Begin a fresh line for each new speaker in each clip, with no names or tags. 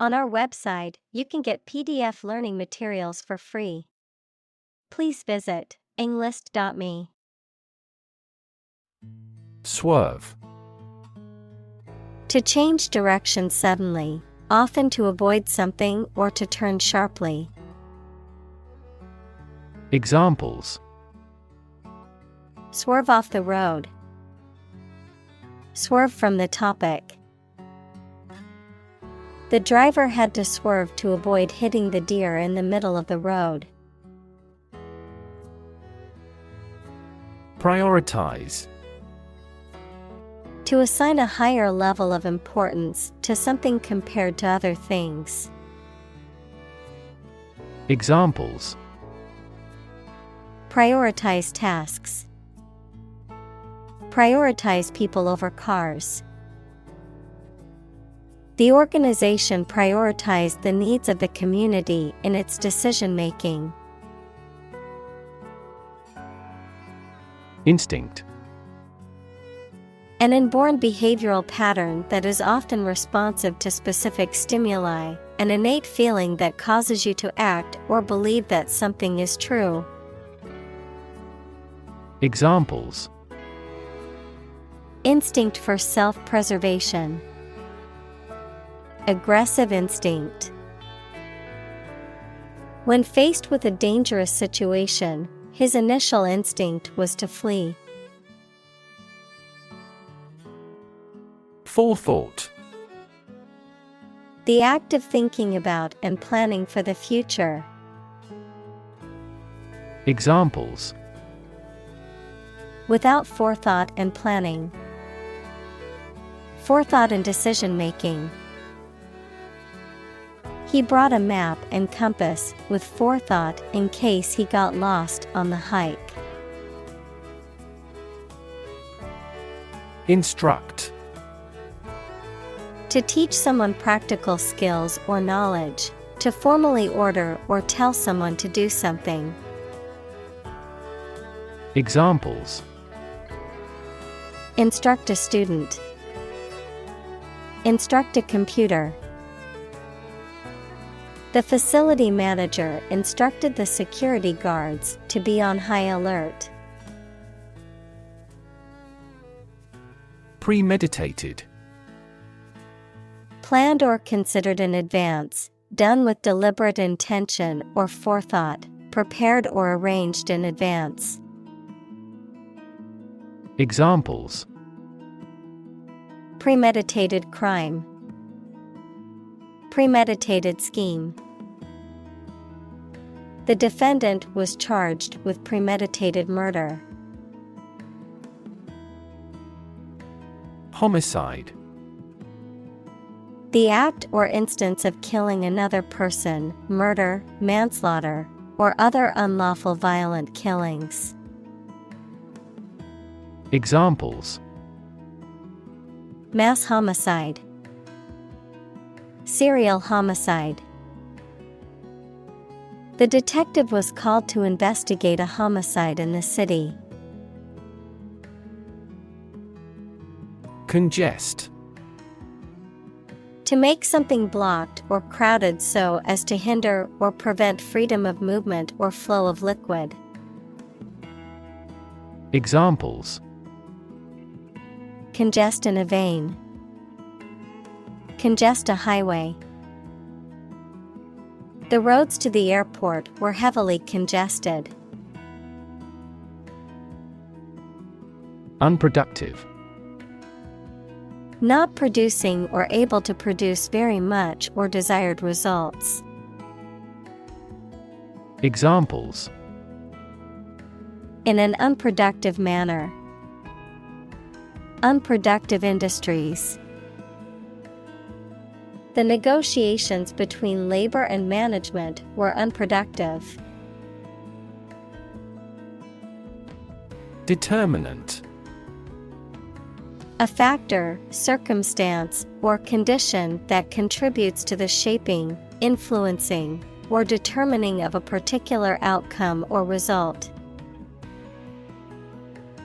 On our website, you can get PDF learning materials for free. Please visit englist.me.
Swerve.
To change direction suddenly, often to avoid something or to turn sharply.
Examples:
Swerve off the road. Swerve from the topic. The driver had to swerve to avoid hitting the deer in the middle of the road.
Prioritize.
To assign a higher level of importance to something compared to other things.
Examples:
Prioritize tasks. Prioritize people over cars. The organization prioritized the needs of the community in its decision-making.
Instinct.
An inborn behavioral pattern that is often responsive to specific stimuli, an innate feeling that causes you to act or believe that something is true.
Examples:
Instinct for self-preservation. Aggressive instinct. When faced with a dangerous situation, his initial instinct was to flee.
Forethought.
The act of thinking about and planning for the future.
Examples:
Without forethought and planning. Forethought in decision-making. He brought a map and compass with forethought in case he got lost on the hike.
Instruct.
To teach someone practical skills or knowledge, to formally order or tell someone to do something.
Examples:
Instruct a student. Instruct a computer. The facility manager instructed the security guards to be on high alert.
Premeditated.
Planned or considered in advance, done with deliberate intention or forethought, prepared or arranged in advance.
Examples:
Premeditated crime. Premeditated scheme. The defendant was charged with premeditated murder.
Homicide.
The act or instance of killing another person, murder, manslaughter, or other unlawful violent killings.
Examples:
Mass homicide. Serial homicide. The detective was called to investigate a homicide in the city.
Congest.
To make something blocked or crowded so as to hinder or prevent freedom of movement or flow of liquid.
Examples:
Congest in a vein. Congest a highway. The roads to the airport were heavily congested.
Unproductive.
Not producing or able to produce very much or desired results.
Examples:
In an unproductive manner. Unproductive industries. The negotiations between labor and management were unproductive.
Determinant.
A factor, circumstance, or condition that contributes to the shaping, influencing, or determining of a particular outcome or result.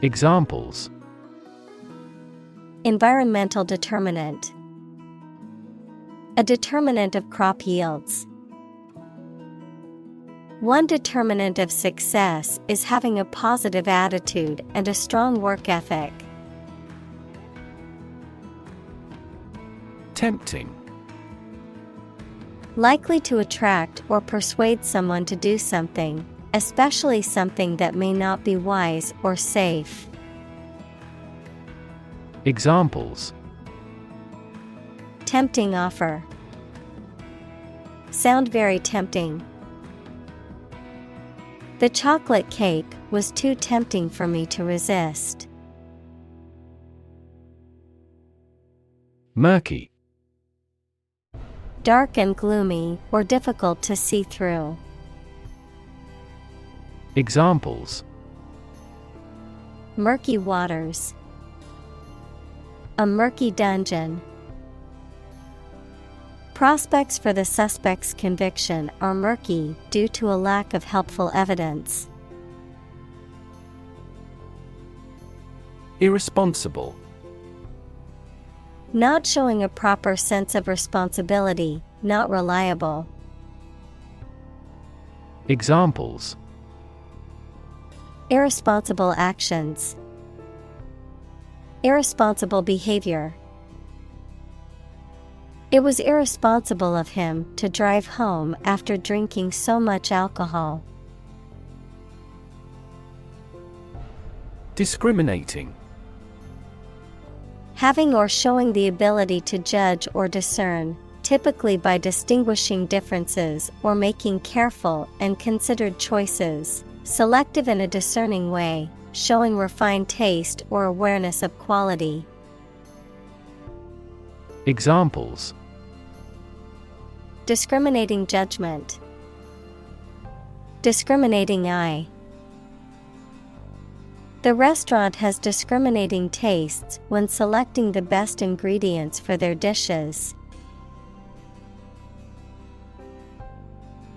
Examples:
Environmental determinant. A determinant of crop yields. One determinant of success is having a positive attitude and a strong work ethic.
Tempting.
Likely to attract or persuade someone to do something, especially something that may not be wise or safe.
Examples:
Tempting offer. Sound very tempting. The chocolate cake was too tempting for me to resist.
Murky.
Dark and gloomy, or difficult to see through.
Examples:
Murky waters. A murky dungeon. Prospects for the suspect's conviction are murky due to a lack of helpful evidence.
Irresponsible.
Not showing a proper sense of responsibility, not reliable.
Examples:
Irresponsible actions. Irresponsible behavior. It was irresponsible of him to drive home after drinking so much alcohol.
Discriminating.
Having or showing the ability to judge or discern, typically by distinguishing differences or making careful and considered choices, selective in a discerning way, showing refined taste or awareness of quality.
Examples:
Discriminating judgment. Discriminating eye. The restaurant has discriminating tastes when selecting the best ingredients for their dishes.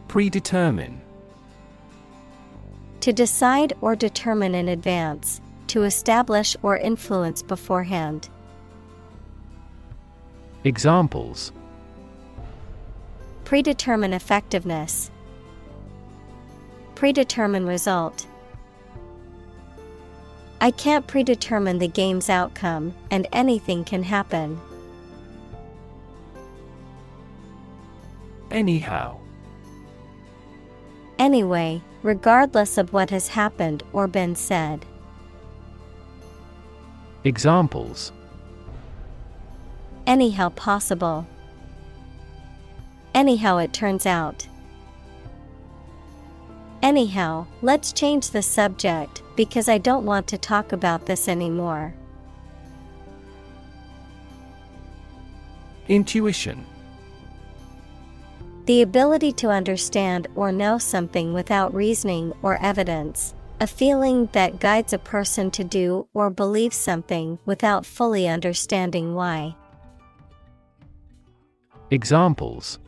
Predetermine.
To decide or determine in advance, to establish or influence beforehand.
Examples:
Predetermine effectiveness. Predetermine result. I can't predetermine the game's outcome, and anything can happen.
Anyhow.
Anyway, regardless of what has happened or been said.
Examples:
Anyhow possible. Anyhow it turns out. Anyhow, let's change the subject because I don't want to talk about this anymore.
Intuition.
The ability to understand or know something without reasoning or evidence, a feeling that guides a person to do or believe something without fully understanding why.
Examples: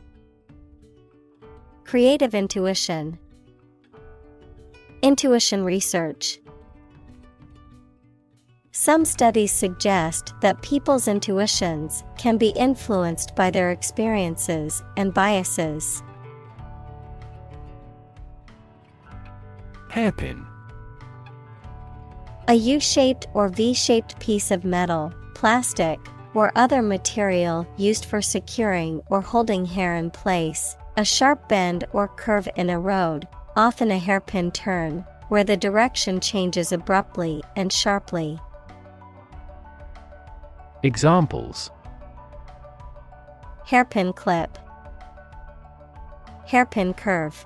Creative intuition. Intuition research. Some studies suggest that people's intuitions can be influenced by their experiences and biases.
Hairpin.
A U-shaped or V-shaped piece of metal, plastic, or other material used for securing or holding hair in place. A sharp bend or curve in a road, often a hairpin turn, where the direction changes abruptly and sharply.
Examples:
Hairpin clip. Hairpin curve.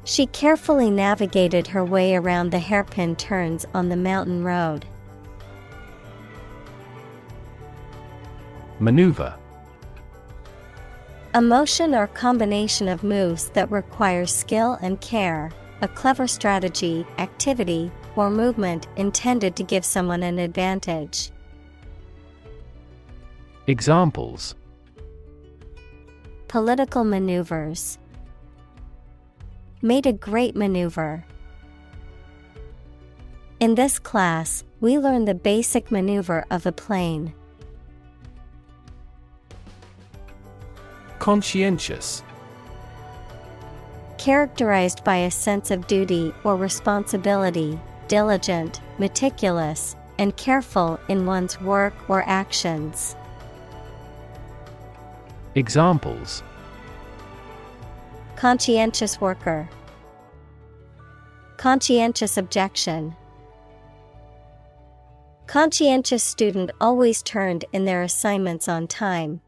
She carefully navigated her way around the hairpin turns on the mountain road.
Maneuver.
A motion or combination of moves that requires skill and care, a clever strategy, activity, or movement intended to give someone an advantage.
Examples:
Political maneuvers. Made a great maneuver. In this class, we learn the basic maneuver of a plane.
Conscientious.
Characterized by a sense of duty or responsibility, diligent, meticulous, and careful in one's work or actions.
Examples:
Conscientious worker. Conscientious objection. Conscientious student always turned in their assignments on time.